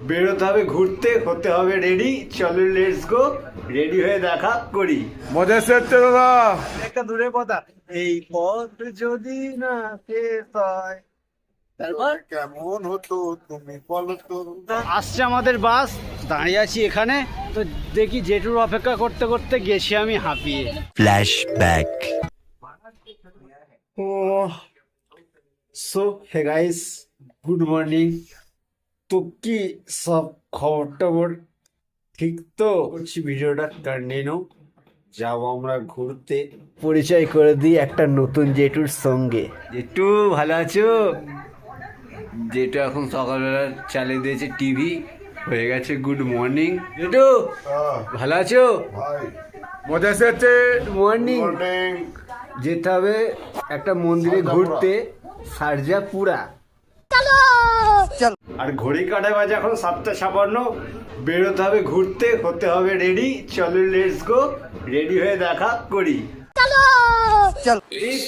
বেরোতে হবে ঘুরতে, হতে হবে রেডি। চলো লেটস গো, রেডি হয়ে দেখা করি। মজা হচ্ছে দাদা। একটা দূরের কথা, এই পথ যদি না শেষ হয়। তারপর কেমন হতো তুমি বলো তো। আসছে আমাদের বাস, দাঁড়িয়ে আছি এখানে। তো দেখি জেঠুর অপেক্ষা করতে করতে গেছি আমি হাঁপিয়ে। Flashback. ও so hey guys, good morning. তো কি সব খবর টবর ঠিক তো? করছি ভিডিওটা কন্টিনিউ। যাবো আমরা ঘুরতে। পরিচয় করে দিই একটা নতুন জেঠুর সঙ্গে। জেঠু ভালো আছো? জেঠু এখন সকালবেলা চালিয়ে দিয়েছে টিভি, হয়ে গেছে গুড মর্নিং। জেঠু ভালো আছো? মজা হচ্ছে। মর্নিং। যেতে হবে একটা মন্দিরে ঘুরতে, সারজাপুরা। আর ঘড়ি কাটায় বাজে এখন 7:56। বেরোতে হবে ঘুরতে, হতে হবে রেডি। চলো লেটস গো, রেডি হয়ে দেখা করি।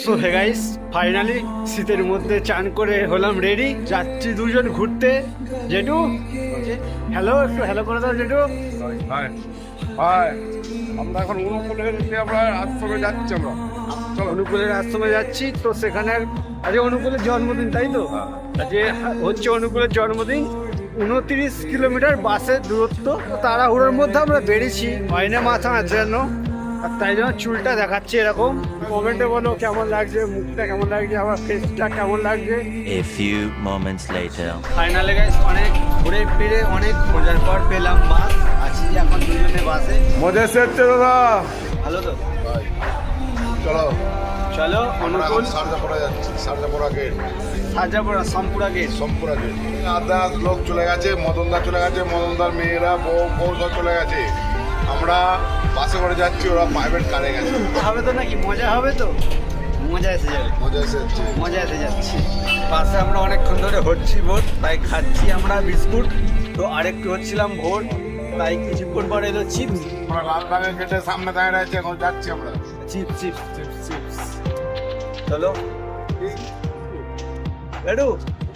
তো হে গাইস, ফাইনালি শীতের মধ্যে চান করে হলাম রেডি। যাচ্ছি দুজন ঘুরতে। জেঠু হ্যালো, একটু হ্যালো করে দাও জেঠু। হাই হাই, আমরা এখন অনুকূলের আমরা আশ্রমে যাচ্ছি। আমরা চলো অনুকূলের আশ্রমে যাচ্ছি। তো সেখানে আজকে অনুকূলের জন্মদিন, তাই তো? আজকে হচ্ছে অনুকূলের জন্মদিন। 29 কিলোমিটার বাসের দূরত্ব। তো তাড়াহুড়োর মধ্যে আমরা বেরিয়েছি, মাইনে মাথা আছে যেন। আর তাই জন্য চুলটা দেখাচ্ছে এরকম। কমেন্টে বলো কেমন লাগছে, মুখটা কেমন লাগছে, আমার ফেসটা কেমন লাগছে। A few moments later. Finally guys, অনেক ঘুরে ফিরে অনেক খোঁজার পর পেলাম বাস। আছি এখন দুজনে বাসে। মজা হচ্ছে দাদা। ভালো তো? চলো চলো আমরা অনুকূল সারজাপুরা যাচ্ছি। সারজাপুরা গেট, সাজাপুরা সম্পুরা গেট। সম্পুরা গেট। আধা লোক চলে গেছে, মদনদা চলে গেছে, মদনদার মেয়েরা বউ সব চলে গেছে। আমরা বাসে করে যাচ্ছি, ওরা প্রাইভেট কারে গেছে। হবে তো নাকি? মজা হবে তো? মজা এসে যাবে, মজা এসে মজা এসে যাচ্ছি। বাসে আমরা অনেকক্ষণ ধরে হচ্ছি ভোর, তাই খাচ্ছি আমরা বিস্কুট। তো আরেকটু হচ্ছিলাম ভোর, তাই কিছুক্ষণ পর এলো চিপস। আমরা লালবাগের গেটের সামনে দাঁড়িয়ে রয়েছে, এখন যাচ্ছি আমরা। Chips chips chips chips. চলো এডু,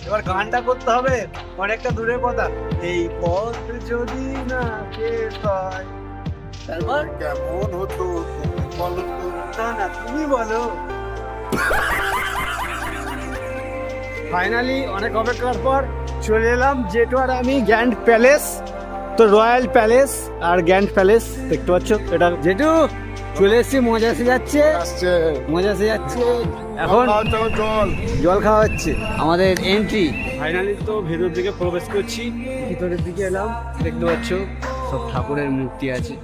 এবার গানটা করতে হবে। অনেকটা দূরের কথা, এই পথ যদি না শেষ হয়। তারপর কেমন হতো তুমি বলো তো। না না, তুমি বলো। ফাইনালি অনেক অপেক্ষার পর চলে এলাম জেঠু আর আমি গ্র্যান্ড প্যালেস। তো রয়্যাল প্যালেস আর গ্র্যান্ড প্যালেস দেখতে পাচ্ছ এটা। জেঠু চলে এসেছি, মজা এসে যাচ্ছে, আসছে মজা এসে যাচ্ছে। এখন জল জল খাওয়া হচ্ছে। আমাদের এন্ট্রি ফাইনালি। তো ভেতর দিকে প্রবেশ করছি, ভিতরের দিকে এলাম। দেখতে পাচ্ছ সব ঠাকুরের মূর্তি আছে,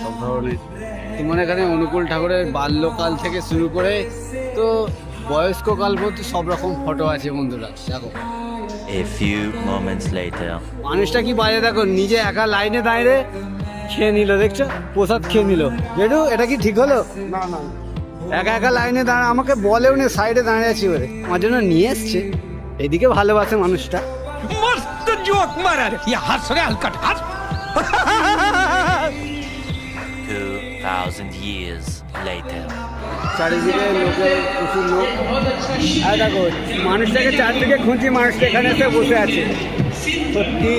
সব ধরনের। তোমার এখানে অনুকূল ঠাকুরের বাল্যকাল থেকে শুরু করে তো বয়স্ককাল পর্যন্ত সব রকম ফটো আছে বন্ধুরা। দেখো A few moments later. মানুষটা কি বাজে দেখো, নিজে একা লাইনে দাঁড়িয়ে খেয়ে নিল। দেখছো প্রসাদ খেয়ে নিল। জেঠু এটা কি ঠিক হলো? না না, একা একা লাইনে দাঁড়া, আমাকে বলেও নি সাইডে দাঁড়িয়ে আছি বলে, আমার জন্য নিয়ে এসছে। এদিকে ভালোবাসে মানুষটা। मस्त जोक मारा रे ये हंस रे हलकट हंस 2000 years later. চারিদিকে লোকের প্রচুর লোক। আর দেখো মানুষটাকে চারদিকে খুঁজি, মানুষটা এখানে এসে বসে আছে। সত্যি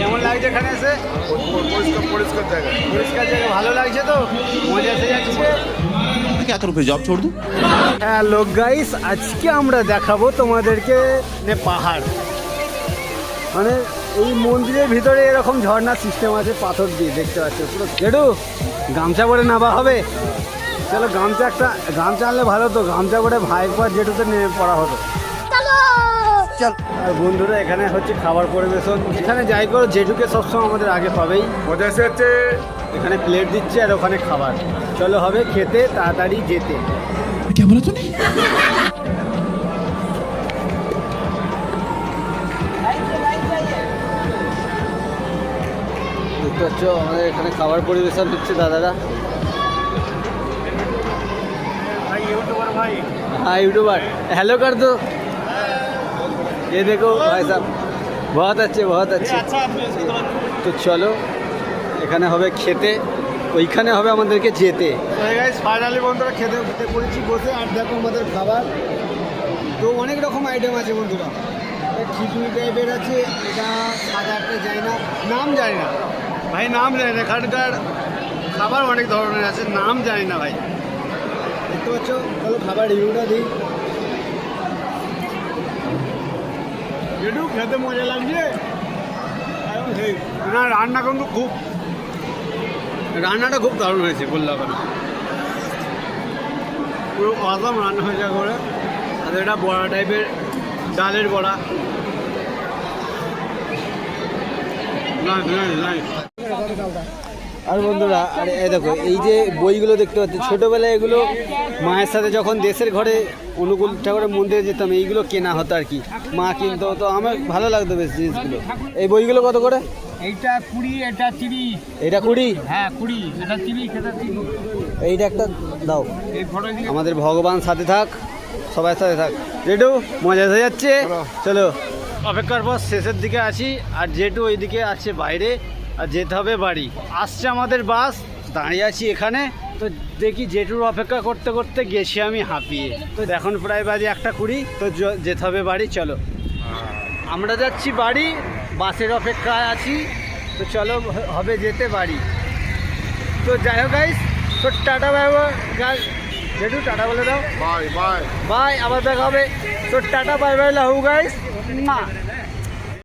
কেমন লাগছে এখানে এসে? পরিষ্কার পরিষ্কার জায়গা। পরিষ্কার জায়গা, ভালো লাগছে তো? মজা এসে যাচ্ছে। क्या करूं फिर जॉब छोड़ दूं হ্যালো গাইস, আজকে আমরা দেখাবো তোমাদেরকে পাহাড়। মানে এই মন্দিরের ভিতরে এরকম ঝর্ণার সিস্টেম আছে পাথর দিয়ে, দেখতে পাচ্ছ পুরো। জেঠু গামছা পরে নামা হবে? চলো গামছা আনলে ভালো তো। গামছা পরে ভাই পর জেঠুতে নেমে পড়া হতো। চল। আর বন্ধুরা এখানে হচ্ছে খাবার পরিবেশন। এখানে যাই করো জেঠুকে সবসময় আমাদের আগে পাবেই। মজা এসে এখানে প্লেট দিচ্ছে আর ওখানে খাবার। চলো হবে খেতে, তাড়াতাড়ি যেতে। क्या बोला तूने দেখতে পাচ্ছ আমাদের এখানে খাবার পরিবেশন হচ্ছে দাদারা। हाँ यूट्यूबर, हेलो कर दो। ये देखो भाई साहब, बहुत अच्छे बहुत अच्छे। তো চলো এখানে হবে খেতে। ওইখানে হবে আমাদেরকে যেতে। ফাইনালি বন্ধুরা খেতে খেতে পড়েছি বসে, আর দেখো আমাদের খাবার তো অনেক রকম আইটেম আছে বন্ধুরা। খিচুড়ি টাইপের আছে, এটা সাদা একটা যায় না, নাম জানি না ভাই, নাম জানি না। এখানকার খাবার অনেক ধরনের আছে, নাম জানি না ভাই। দেখতে পাচ্ছ, চলো খাবার রিভিউটা দিই। একটু খেতে মজা লাগছে না, রান্না কিন্তু রান্নাটা খুব দারুণ হয়েছে বললাম না, পুরো অসাম রান্না হয়েছে করে। আর এটা বড়া টাইপের, ডালের বড়া। আর বন্ধুরা, আরে এই দেখো, এই যে বইগুলো দেখতে পাচ্ছি, ছোটোবেলায় এগুলো মায়ের সাথে যখন দেশের ঘরে অনুকূল ঠাকুরের মন্দিরে যেতাম, এইগুলো কেনা হতো আর কি, মা কিনতো, তো আমার ভালো লাগতো বেশ জিনিসগুলো। এই বইগুলো কত করে? এইটা 20, এটা 30। এটা 20? হ্যাঁ 20, এটা 30, এটা 30। এইটা একটা দাও। এই ফটো দিয়ে আমাদের ভগবান সাথে থাক, সবাই সাথে থাক। জেঠু মজা হয়ে যাচ্ছে, চলো। অপেক্ষার পর শেষের দিকে আছি, আর জেঠু ওইদিকে আছে বাইরে, আর যেতে হবে বাড়ি। আসছে আমাদের বাস, দাঁড়িয়ে আছি এখানে। তো দেখি জেঠুর অপেক্ষা করতে করতে গেছি আমি হাঁপিয়ে। তো এখন প্রায় বাজে 1:20, তো যেতে হবে বাড়ি, চলো। আমরা যাচ্ছি বাড়ি, বাসের অপেক্ষায় আছি, তো চলো হবে যেতে বাড়ি। তো যাই হোক গাইস, তো টাটা বাই বাই গাইস। জেঠু টাটা বলে দাও। Bye bye. বাই, আবার দেখা হবে। তো টাটা বাই বাই লাহু গাইস।